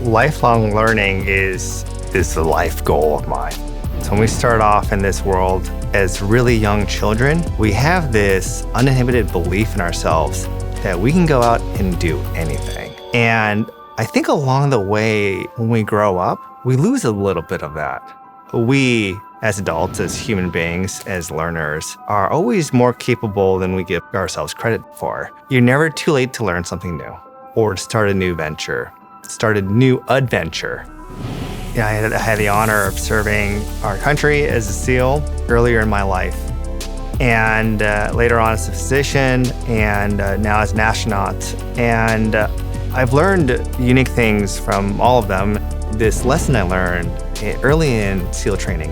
Lifelong learning is the life goal of mine. So when we start off in this world as really young children, we have this uninhibited belief in ourselves that we can go out and do anything. And I think along the way, when we grow up, we lose a little bit of that. We, as adults, as human beings, as learners, are always more capable than we give ourselves credit for. You're never too late to learn something new or to start a new venture, start a new adventure. Yeah, I had the honor of serving our country as a SEAL earlier in my life. And later on as a physician, and now as an astronaut. And I've learned unique things from all of them. This lesson I learned early in SEAL training,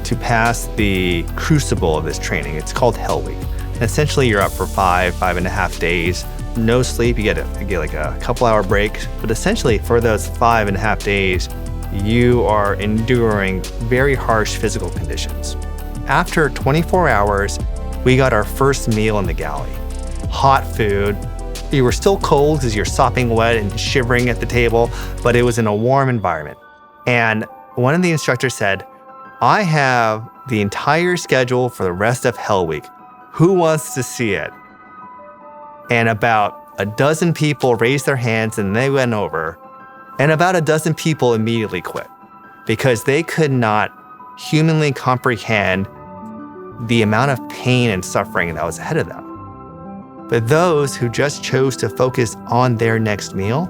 to pass the crucible of this training. It's called Hell Week. And essentially, you're up for 5.5 days, no sleep. You get like a couple-hour break. But essentially, for those 5.5 days, you are enduring very harsh physical conditions. After 24 hours, we got our first meal in the galley. Hot food. You were still cold because you're sopping wet and shivering at the table, but it was in a warm environment. And one of the instructors said, I have the entire schedule for the rest of Hell Week. Who wants to see it? And about a dozen people raised their hands and they went over. And about a dozen people immediately quit because they could not humanly comprehend the amount of pain and suffering that was ahead of them. But those who just chose to focus on their next meal,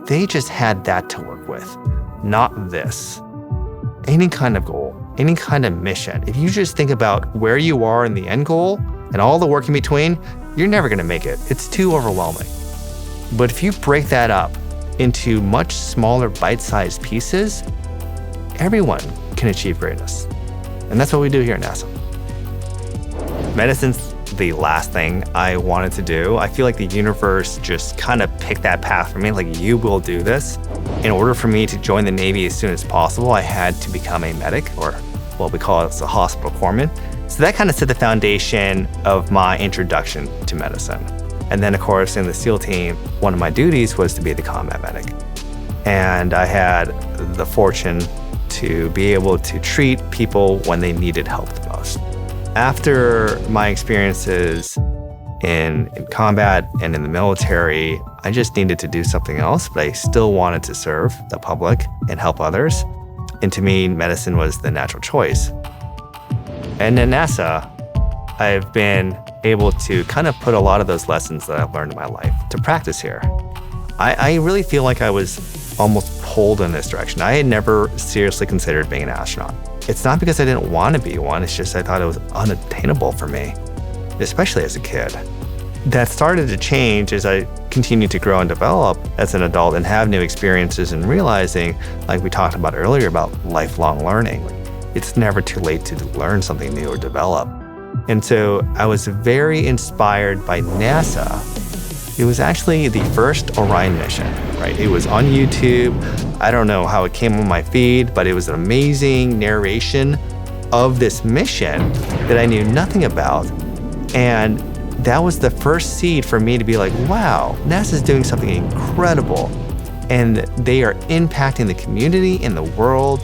they just had that to work with, not this. Any kind of goal, any kind of mission, if you just think about where you are in the end goal and all the work in between, you're never gonna make it. It's too overwhelming. But if you break that up into much smaller bite-sized pieces, everyone can achieve greatness. And that's what we do here at NASA. Medicine's the last thing I wanted to do. I feel like the universe just kind of picked that path for me, like you will do this. In order for me to join the Navy as soon as possible, I had to become a medic, or what we call it a hospital corpsman. So that kind of set the foundation of my introduction to medicine. And then of course in the SEAL team, one of my duties was to be the combat medic. And I had the fortune to be able to treat people when they needed help the most. After my experiences in combat and in the military, I just needed to do something else, but I still wanted to serve the public and help others. And to me, medicine was the natural choice. And at NASA, I've been able to kind of put a lot of those lessons that I've learned in my life to practice here. I really feel like I was almost pulled in this direction. I had never seriously considered being an astronaut. It's not because I didn't want to be one, it's just I thought it was unattainable for me, especially as a kid. That started to change as I continued to grow and develop as an adult and have new experiences and realizing, like we talked about earlier, about lifelong learning. It's never too late to learn something new or develop. And so I was very inspired by NASA. It was actually the first Orion mission, right? It was on YouTube. I don't know how it came on my feed, but it was an amazing narration of this mission that I knew nothing about. And that was the first seed for me to be like, wow, NASA's doing something incredible. And they are impacting the community and the world.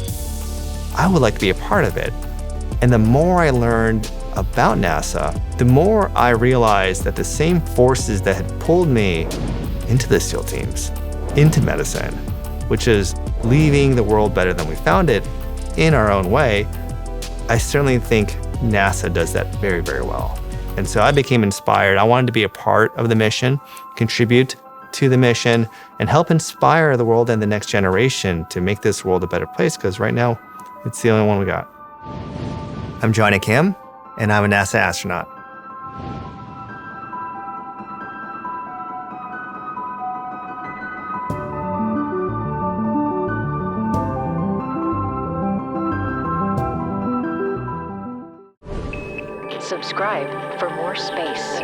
I would like to be a part of it. And the more I learned about NASA, the more I realized that the same forces that had pulled me into the SEAL teams, into medicine, which is leaving the world better than we found it in our own way, I certainly think NASA does that very, very well. And so I became inspired. I wanted to be a part of the mission, contribute to the mission, and help inspire the world and the next generation to make this world a better place, because right now, it's the only one we got. I'm Jonny Kim, and I'm a NASA astronaut. Subscribe for more space.